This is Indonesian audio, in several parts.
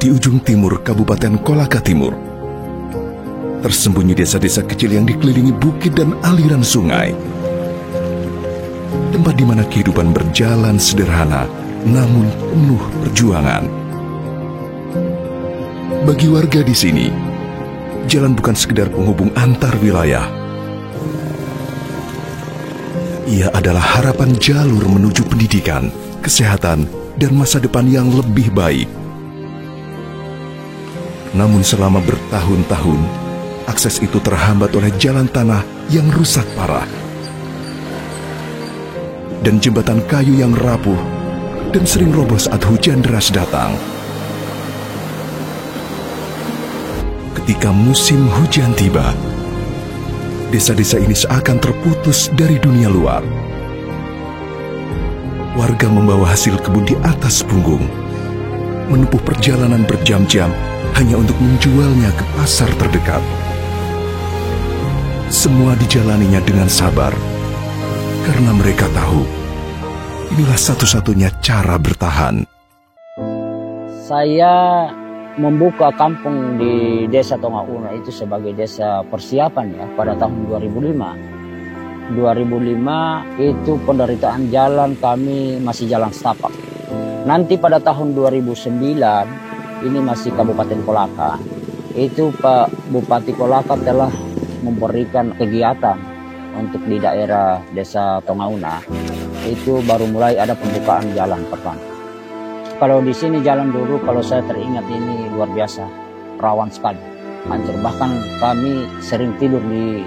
Di ujung timur Kabupaten Kolaka Timur, tersembunyi desa-desa kecil yang dikelilingi bukit dan aliran sungai. Tempat di mana kehidupan berjalan sederhana, namun penuh perjuangan. Bagi warga di sini, jalan bukan sekedar penghubung antar wilayah. Ia adalah harapan jalur menuju pendidikan, kesehatan, dan masa depan yang lebih baik. Namun selama bertahun-tahun, akses itu terhambat oleh jalan tanah yang rusak parah dan jembatan kayu yang rapuh dan sering roboh saat hujan deras datang. Ketika musim hujan tiba, desa-desa ini seakan terputus dari dunia luar. Warga membawa hasil kebun di atas punggung, menempuh perjalanan berjam-jam hanya untuk menjualnya ke pasar terdekat. Semua dijalaninya dengan sabar, karena mereka tahu inilah satu-satunya cara bertahan. Saya membuka kampung di Desa Tongauna itu sebagai desa persiapan ya pada tahun 2005. 2005 itu penderitaan jalan kami masih jalan setapak. Nanti pada tahun 2009 ini masih Kabupaten Kolaka. Itu Pak Bupati Kolaka telah memberikan kegiatan untuk di daerah Desa Tongauna. Itu baru mulai ada pembukaan jalan pertama. Kalau di sini jalan dulu, kalau saya teringat ini luar biasa, rawan sekali, hancur. Bahkan kami sering tidur di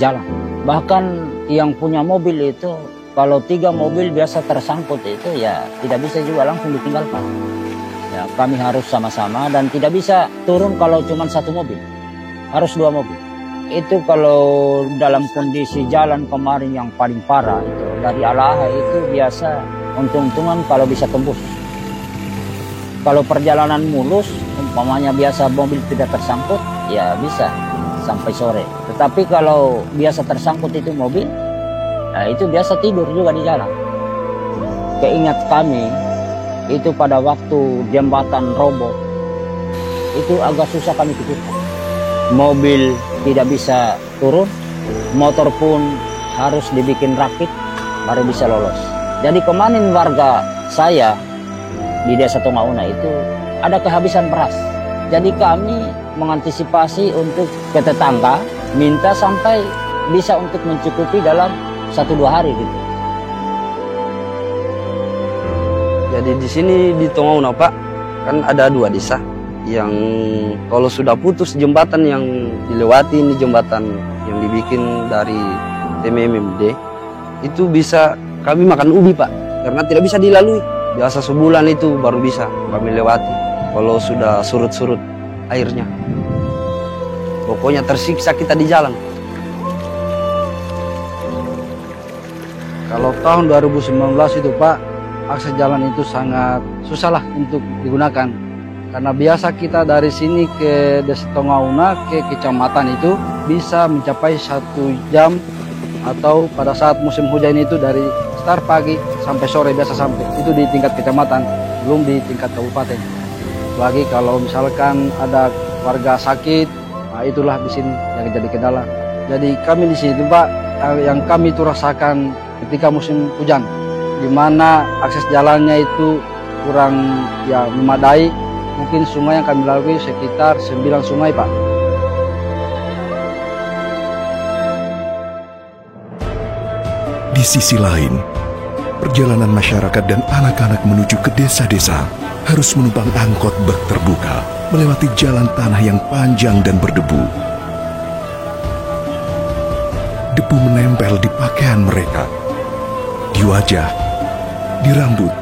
jalan. Bahkan yang punya mobil itu, kalau 3 mobil biasa tersangkut itu ya tidak bisa juga langsung ditinggalkan. Ya, kami harus sama-sama dan tidak bisa turun kalau cuma 1 mobil, harus 2 mobil. Itu kalau dalam kondisi jalan kemarin yang paling parah itu dari Alaha itu biasa untung-untungan kalau bisa tembus. Kalau perjalanan mulus, umpamanya biasa mobil tidak tersangkut, ya bisa sampai sore. Tetapi kalau biasa tersangkut itu mobil, nah itu biasa tidur juga di jalan. Keingat kami, itu pada waktu jembatan roboh, itu agak susah kami pikirkan. Mobil tidak bisa turun, motor pun harus dibikin rakit, baru bisa lolos. Jadi kemarin warga saya di Desa Tongauna itu ada kehabisan beras. Jadi kami mengantisipasi untuk ke tetangga, minta sampai bisa untuk mencukupi dalam 1-2 hari gitu. Jadi di sini di Tongauna Pak, kan ada 2 desa yang kalau sudah putus jembatan yang dilewati, ini jembatan yang dibikin dari TMMD, itu bisa kami makan ubi Pak, karena tidak bisa dilalui. Biasa sebulan itu baru bisa kami lewati kalau sudah surut-surut airnya. Pokoknya tersiksa kita di jalan. Kalau tahun 2019 itu Pak, akses jalan itu sangat susah lah untuk digunakan. Karena biasa kita dari sini ke Desa Tongauna ke kecamatan itu bisa mencapai 1 jam, atau pada saat musim hujan itu dari start pagi sampai sore biasa sampai. Itu di tingkat kecamatan, belum di tingkat kabupaten. Lagi kalau misalkan ada warga sakit, nah itulah di sini yang jadi kendala. Jadi kami di sini Pak, yang kami itu rasakan ketika musim hujan, di mana akses jalannya itu kurang ya memadai. Mungkin sungai yang kami lalui sekitar 9 sungai Pak. Di sisi lain, perjalanan masyarakat dan anak-anak menuju ke desa-desa harus menumpang angkot bak terbuka melewati jalan tanah yang panjang dan berdebu. Debu menempel di pakaian mereka, di wajah, di rambut,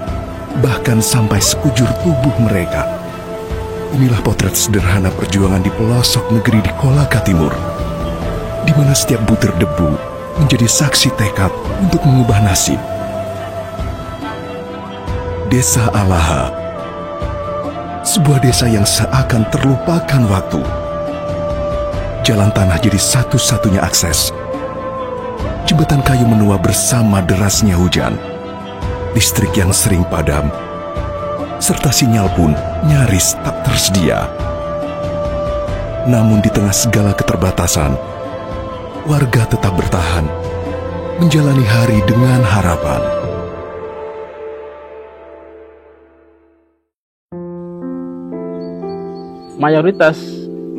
bahkan sampai sekujur tubuh mereka. Inilah potret sederhana perjuangan di pelosok negeri di Kolaka Timur, di mana setiap butir debu menjadi saksi tekad untuk mengubah nasib. Desa Alaha, sebuah desa yang seakan terlupakan waktu. Jalan tanah jadi satu-satunya akses. Jembatan kayu menua bersama derasnya hujan. Listrik yang sering padam. serta sinyal pun nyaris tak tersedia. Namun di tengah segala keterbatasan, warga tetap bertahan, menjalani hari dengan harapan. Mayoritas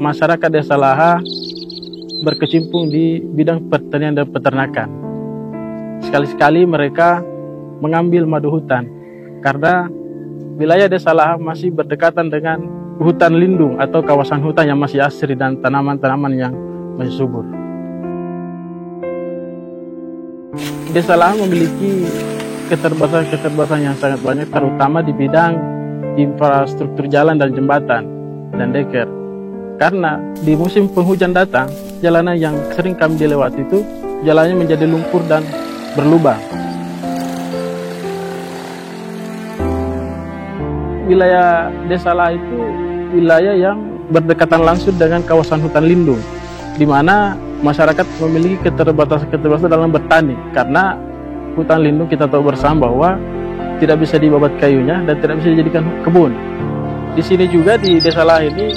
masyarakat Desa Laha berkecimpung di bidang pertanian dan peternakan. Sekali-sekali mereka mengambil madu hutan karena wilayah Desa Laha masih berdekatan dengan hutan lindung atau kawasan hutan yang masih asri dan tanaman-tanaman yang masih subur. Desa Laha memiliki keterbatasan yang sangat banyak, terutama di bidang infrastruktur jalan dan jembatan dan deker. Karena di musim penghujan datang, jalanan yang sering kami dilewati itu jalannya menjadi lumpur dan berlubang. Wilayah Desa Laha itu wilayah yang berdekatan langsung dengan kawasan hutan lindung, di mana masyarakat memiliki keterbatasan dalam bertani, karena hutan lindung kita tahu bersama bahwa tidak bisa dibabat kayunya dan tidak bisa dijadikan kebun. Di sini juga di Desa Laha ini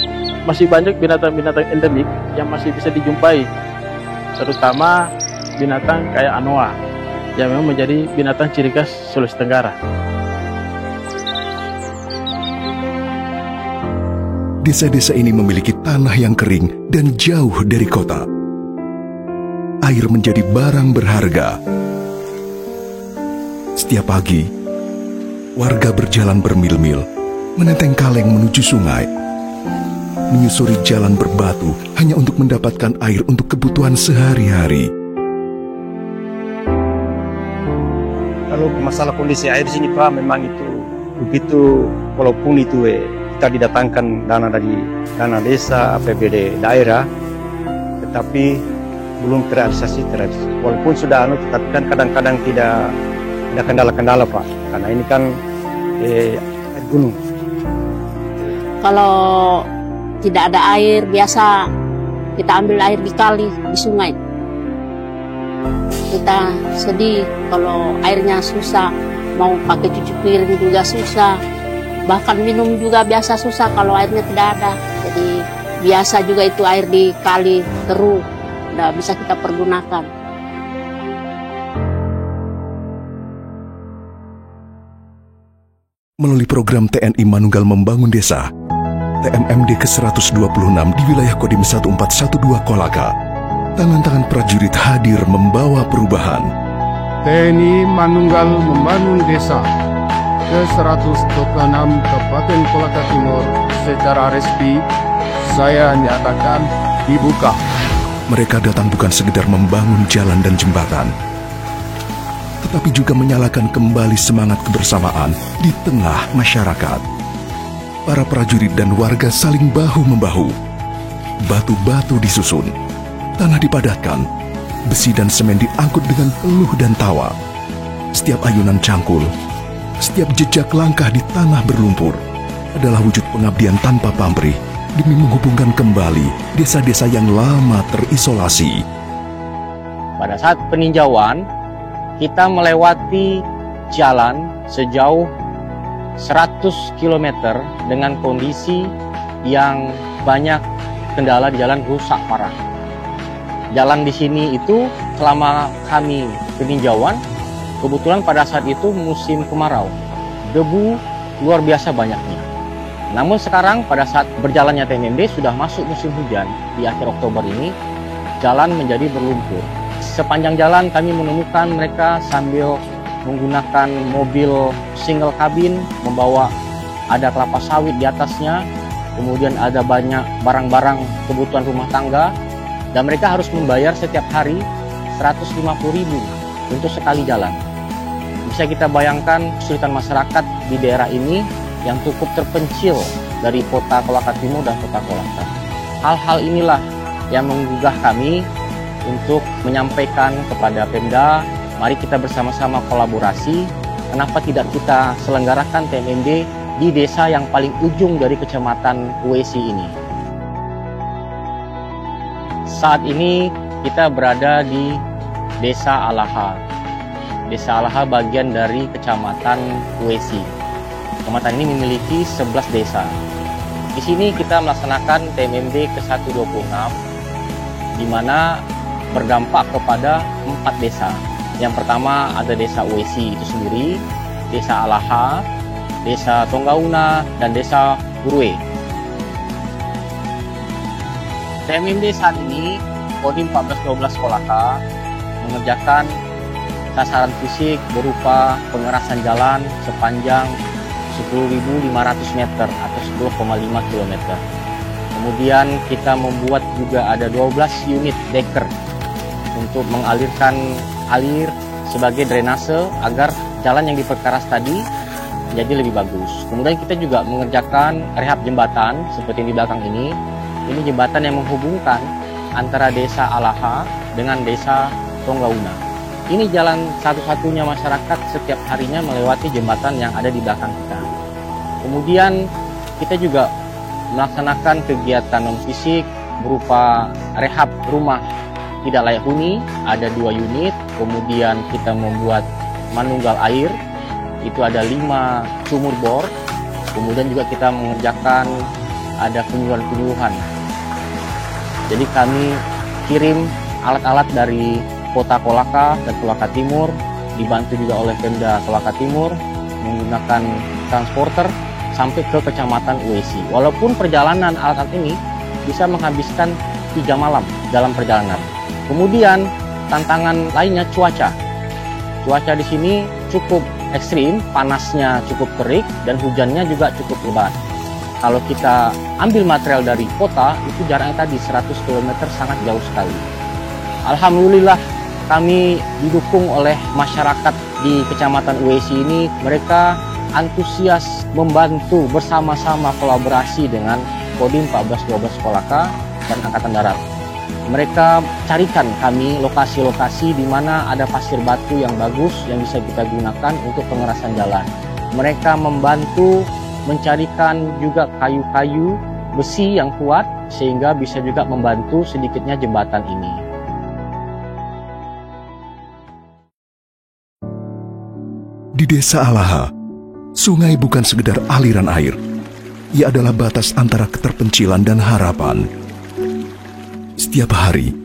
masih banyak binatang-binatang endemik yang masih bisa dijumpai, terutama binatang kayak anoa yang memang menjadi binatang ciri khas Sulawesi Tenggara. Desa-desa ini memiliki tanah yang kering dan jauh dari kota. Air menjadi barang berharga. Setiap pagi, warga berjalan bermil-mil, menenteng kaleng menuju sungai, menyusuri jalan berbatu hanya untuk mendapatkan air untuk kebutuhan sehari-hari. Kalau masalah kondisi air di sini Pak, memang itu begitu, walaupun itu kita didatangkan dana dari dana desa, APBD daerah, tetapi belum terrealisasi. Walaupun sudah tetapi kan kadang-kadang tidak ada kendala-kendala Pak, karena ini kan air gunung. Kalau tidak ada air, biasa kita ambil air di kali, di sungai. Kita sedih kalau airnya susah, mau pakai cuci piring juga susah. Bahkan minum juga biasa susah kalau airnya tidak ada. Jadi biasa juga itu air di kali keruh, tidak bisa kita pergunakan. Melalui program TNI Manunggal Membangun Desa, TMMD ke-126 di wilayah Kodim 1412 Kolaka, tangan-tangan prajurit hadir membawa perubahan. TNI Manunggal Membangun Desa ke-126 Kabupaten Kolaka Timur secara resmi saya nyatakan dibuka. Mereka datang bukan sekedar membangun jalan dan jembatan, tetapi juga menyalakan kembali semangat kebersamaan di tengah masyarakat. Para prajurit dan warga saling bahu-membahu. Batu-batu disusun, tanah dipadatkan, besi dan semen diangkut dengan peluh dan tawa. Setiap ayunan cangkul, setiap jejak langkah di tanah berlumpur adalah wujud pengabdian tanpa pamrih demi menghubungkan kembali desa-desa yang lama terisolasi. Pada saat peninjauan, kita melewati jalan sejauh 100 km dengan kondisi yang banyak kendala di jalan rusak parah. Jalan di sini itu selama kami peninjauan, kebetulan pada saat itu musim kemarau, debu luar biasa banyaknya. Namun sekarang pada saat berjalannya TMMD sudah masuk musim hujan di akhir Oktober ini, jalan menjadi berlumpur. Sepanjang jalan kami menemukan mereka sambil menggunakan mobil single kabin, membawa ada kelapa sawit di atasnya, kemudian ada banyak barang-barang kebutuhan rumah tangga, dan mereka harus membayar setiap hari 150.000 untuk sekali jalan. Bisa kita bayangkan kesulitan masyarakat di daerah ini yang cukup terpencil dari kota Kolaka Timur dan kota Kolaka. Hal-hal inilah yang menggugah kami untuk menyampaikan kepada Pemda, mari kita bersama-sama kolaborasi. Kenapa tidak kita selenggarakan TMMD di desa yang paling ujung dari kecamatan Wesi ini? Saat ini kita berada di Desa Alaha. Desa Alaha bagian dari kecamatan Wesi. Kecamatan ini memiliki 11 desa. Di sini kita melaksanakan TMMD ke-126, di mana berdampak kepada 4 desa. Yang pertama ada desa Uesi itu sendiri, desa Alaha, desa Tonggauna, dan desa Burue. TMMD saat ini, Kodim 1412 Kolaka mengerjakan sasaran fisik berupa pengerasan jalan sepanjang 10.500 meter atau 10,5 km. Kemudian kita membuat juga ada 12 unit deker untuk mengalirkan air sebagai drainase agar jalan yang diperkeras tadi jadi lebih bagus. Kemudian kita juga mengerjakan rehab jembatan seperti yang di belakang ini. Ini jembatan yang menghubungkan antara desa Alaha dengan desa Tonggauna. Ini jalan satu-satunya masyarakat setiap harinya melewati jembatan yang ada di belakang kita. Kemudian kita juga melaksanakan kegiatan non-fisik berupa rehab rumah tidak layak huni, ada 2 unit. Kemudian kita membuat manunggal air, itu ada 5 sumur bor. Kemudian juga kita mengerjakan ada penyuluhan-penyuluhan. Jadi kami kirim alat-alat dari Kota Kolaka dan Kolaka Timur, dibantu juga oleh Pemda Kolaka Timur menggunakan transporter sampai ke Kecamatan Uesi. Walaupun perjalanan alat-alat ini bisa menghabiskan 3 malam dalam perjalanan. Kemudian tantangan lainnya cuaca. Cuaca di sini cukup ekstrim, panasnya cukup terik dan hujannya juga cukup lebat. Kalau kita ambil material dari kota, itu jaraknya tadi 100 km sangat jauh sekali. Alhamdulillah kami didukung oleh masyarakat di Kecamatan Uesi ini. Mereka antusias membantu bersama-sama kolaborasi dengan Kodim 1412 Kolaka dan Angkatan Darat. Mereka carikan kami lokasi-lokasi di mana ada pasir batu yang bagus yang bisa kita gunakan untuk pengerasan jalan. Mereka membantu mencarikan juga kayu-kayu besi yang kuat sehingga bisa juga membantu sedikitnya jembatan ini. Di Desa Alaha, sungai bukan sekedar aliran air. Ia adalah batas antara keterpencilan dan harapan. Setiap hari,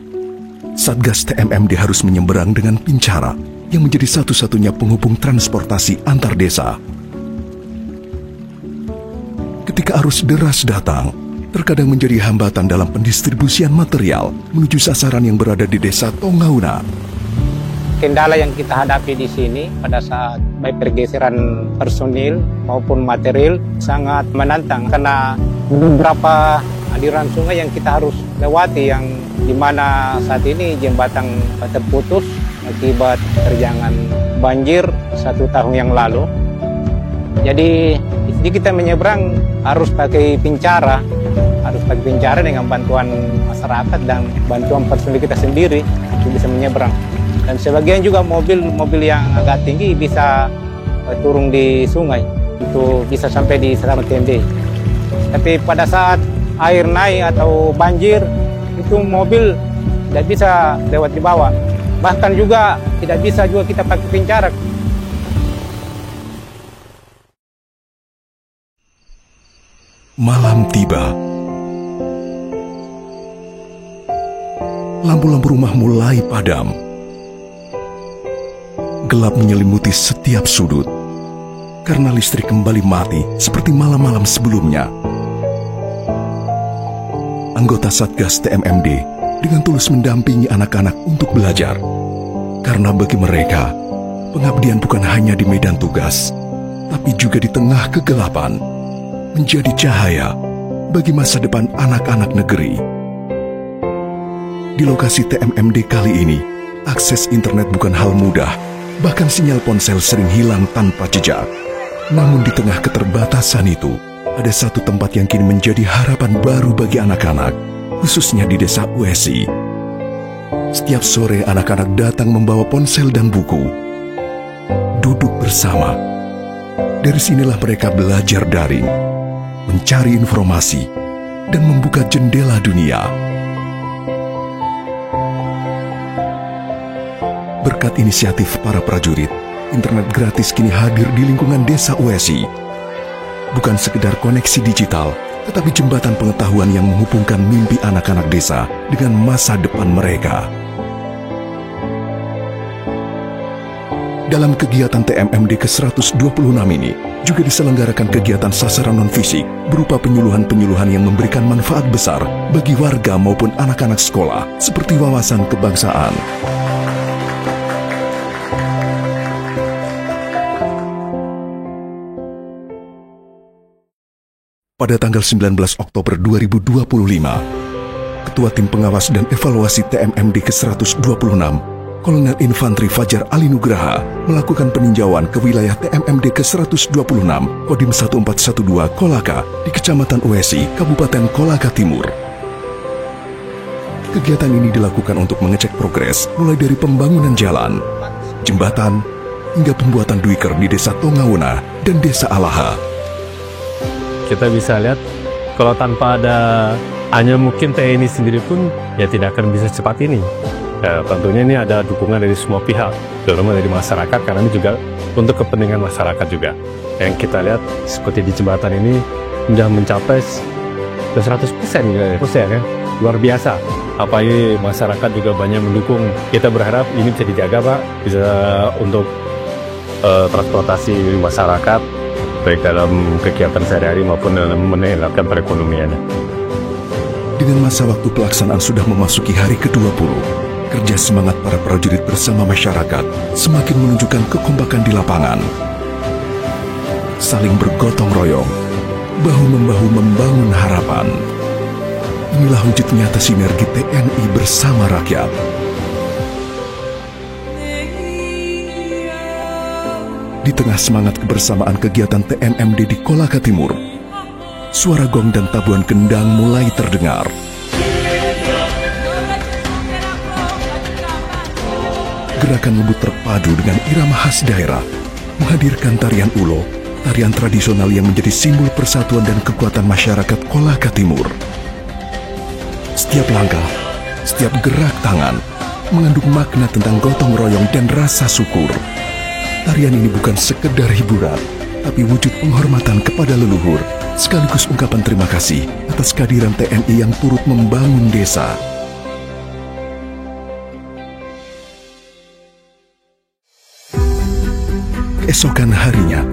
Satgas TMMD harus menyeberang dengan pincara yang menjadi satu-satunya penghubung transportasi antar desa. Ketika arus deras datang, terkadang menjadi hambatan dalam pendistribusian material menuju sasaran yang berada di Desa Tonggauna. Kendala yang kita hadapi di sini pada saat baik pergeseran personil maupun material sangat menantang karena beberapa aliran sungai yang kita harus lewati yang dimana saat ini jembatan terputus akibat terjangan banjir 1 tahun yang lalu. Jadi kita menyeberang harus pakai pincara dengan bantuan masyarakat dan bantuan personil kita sendiri untuk bisa menyeberang. Dan sebagian juga mobil yang agak tinggi bisa turun di sungai itu bisa sampai di sasaran TMD. Tapi pada saat air naik atau banjir itu mobil tidak bisa lewat di bawah. Bahkan juga tidak bisa juga kita pakai pincara. Malam tiba. Lampu-lampu rumah mulai padam. Gelap menyelimuti setiap sudut karena listrik kembali mati seperti malam-malam sebelumnya. Anggota Satgas TMMD dengan tulus mendampingi anak-anak untuk belajar. Karena bagi mereka, pengabdian bukan hanya di medan tugas, tapi juga di tengah kegelapan, menjadi cahaya bagi masa depan anak-anak negeri. Di lokasi TMMD kali ini, akses internet bukan hal mudah. Bahkan sinyal ponsel sering hilang tanpa jejak. Namun di tengah keterbatasan itu, ada satu tempat yang kini menjadi harapan baru bagi anak-anak, khususnya di Desa Uesi. Setiap sore anak-anak datang membawa ponsel dan buku. Duduk bersama. Dari sinilah mereka belajar daring, mencari informasi, dan membuka jendela dunia. Berkat inisiatif para prajurit, internet gratis kini hadir di lingkungan Desa Uesi. bukan sekedar koneksi digital, tetapi jembatan pengetahuan yang menghubungkan mimpi anak-anak desa dengan masa depan mereka. Dalam kegiatan TMMD ke-126 ini, juga diselenggarakan kegiatan sasaran non-fisik berupa penyuluhan-penyuluhan yang memberikan manfaat besar bagi warga maupun anak-anak sekolah, seperti wawasan kebangsaan. Pada tanggal 19 Oktober 2025, Ketua Tim Pengawas dan Evaluasi TMMD ke-126, Kolonel Infantri Fajar Ali Nugraha melakukan peninjauan ke wilayah TMMD ke-126 Kodim 1412 Kolaka di Kecamatan Uesi, Kabupaten Kolaka Timur. Kegiatan ini dilakukan untuk mengecek progres mulai dari pembangunan jalan, jembatan, hingga pembuatan duiker di Desa Tongauna dan Desa Alaha. Kita bisa lihat kalau tanpa ada hanya mungkin TNI sendiri pun ya tidak akan bisa cepat ini. Tentunya ini ada dukungan dari semua pihak, terutama dari masyarakat, karena ini juga untuk kepentingan masyarakat juga. Yang kita lihat seperti di jembatan ini sudah mencapai 100% ya, luar biasa. Apalagi masyarakat juga banyak mendukung. Kita berharap ini bisa dijaga, Pak, bisa untuk transportasi masyarakat, baik dalam kegiatan sehari-hari maupun dalam meningkatkan perekonomian. Dengan masa waktu pelaksanaan sudah memasuki hari ke-20, kerja semangat para prajurit bersama masyarakat semakin menunjukkan kekompakan di lapangan. Saling bergotong royong, bahu-membahu membangun harapan. Inilah wujud nyata sinergi TNI bersama rakyat. Di tengah semangat kebersamaan kegiatan TMMD di Kolaka Timur, suara gong dan tabuhan kendang mulai terdengar. Gerakan lembut terpadu dengan irama khas daerah menghadirkan tarian ulo, tarian tradisional yang menjadi simbol persatuan dan kekuatan masyarakat Kolaka Timur. Setiap langkah, setiap gerak tangan mengandung makna tentang gotong royong dan rasa syukur. Tarian ini bukan sekedar hiburan, tapi wujud penghormatan kepada leluhur, sekaligus ungkapan terima kasih atas kehadiran TNI yang turut membangun desa. Keesokan harinya,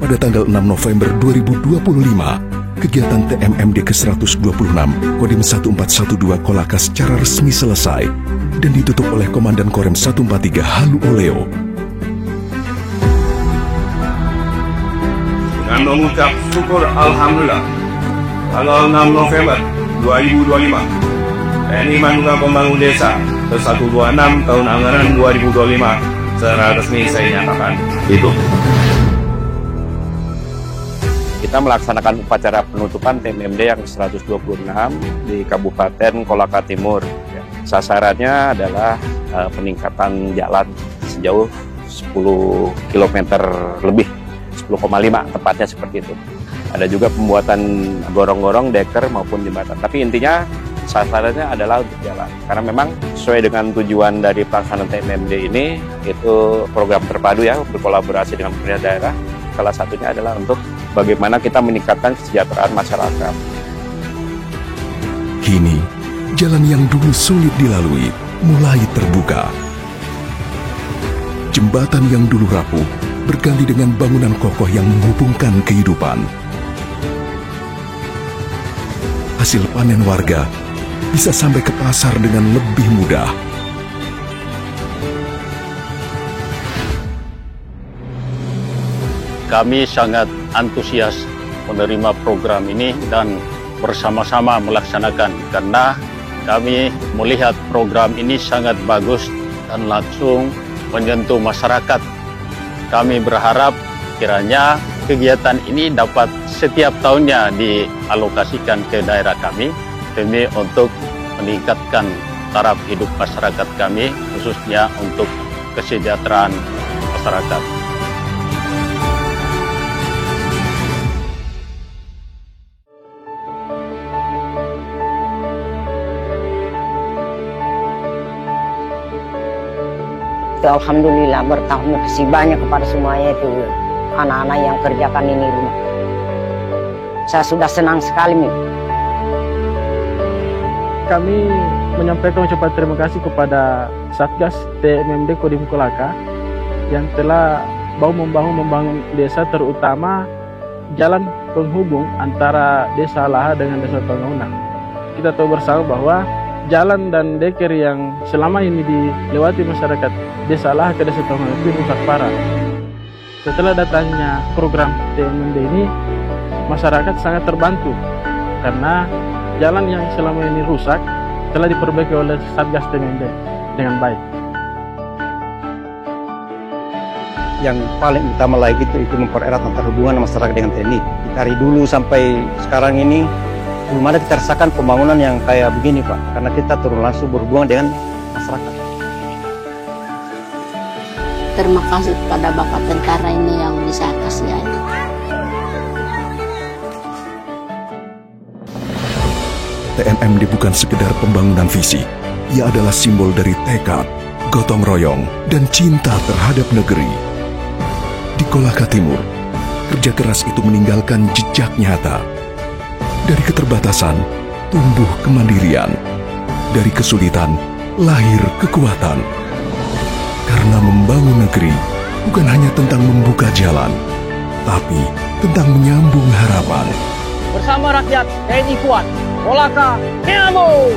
pada tanggal 6 November 2025, kegiatan TMMD ke-126 Kodim 1412 Kolaka secara resmi selesai dan ditutup oleh Komandan Korem 143 Halu Oleo. Dengan mengucap syukur Alhamdulillah, tanggal 6 November 2025, TNI Manunggal Pembangun Desa ke-126 tahun anggaran 2025 secara resmi saya nyatakan itu. Kita melaksanakan upacara penutupan TMMD yang 126 di Kabupaten Kolaka Timur. Sasarannya adalah peningkatan jalan sejauh 10 km lebih, 10,5 tepatnya seperti itu. Ada juga pembuatan gorong-gorong, deker maupun jembatan. Tapi intinya sasarannya adalah untuk jalan. Karena memang sesuai dengan tujuan dari pelaksanaan TMMD ini, itu program terpadu ya, berkolaborasi dengan pemerintah daerah. Salah satunya adalah untuk bagaimana kita meningkatkan kesejahteraan masyarakat. Kini, jalan yang dulu sulit dilalui mulai terbuka. Jembatan yang dulu rapuh berganti dengan bangunan kokoh yang menghubungkan kehidupan. Hasil panen warga bisa sampai ke pasar dengan lebih mudah. Kami sangat antusias menerima program ini dan bersama-sama melaksanakan, karena kami melihat program ini sangat bagus dan langsung menyentuh masyarakat. Kami berharap kiranya kegiatan ini dapat setiap tahunnya dialokasikan ke daerah kami demi untuk meningkatkan taraf hidup masyarakat kami, khususnya untuk kesejahteraan masyarakat. Alhamdulillah, berterima kasih banyak kepada semuanya itu anak-anak yang kerjakan ini rumah. Saya sudah senang sekali nih. Kami menyampaikan ucapan terima kasih kepada Satgas TMMD Kodim Kolaka yang telah membangun desa, terutama jalan penghubung antara Desa Laha dengan Desa Tongauna. Kita tahu bersama bahwa jalan dan deker yang selama ini dilewati masyarakat Desa Laha ke Desa Tongauna itu rusak parah. Setelah datangnya program TMMD ini, masyarakat sangat terbantu karena jalan yang selama ini rusak telah diperbaiki oleh Satgas TMMD dengan baik. Yang paling utama lagi itu mempererat antara hubungan masyarakat dengan TNI. Dari dulu sampai sekarang ini belum ada kita rasakan pembangunan yang kayak begini, Pak, karena kita turun langsung berhubungan dengan masyarakat. Terima kasih kepada Bapak Tentara ini yang bisa kasih air. TMMD bukan sekedar pembangunan visi, ia adalah simbol dari tekad, gotong royong, dan cinta terhadap negeri. Di Kolaka Timur, kerja keras itu meninggalkan jejak nyata. Dari keterbatasan, tumbuh kemandirian. Dari kesulitan, lahir kekuatan. Karena membangun negeri bukan hanya tentang membuka jalan, tapi tentang menyambung harapan. Bersama rakyat, TNI kuat. Kolaka, Namo!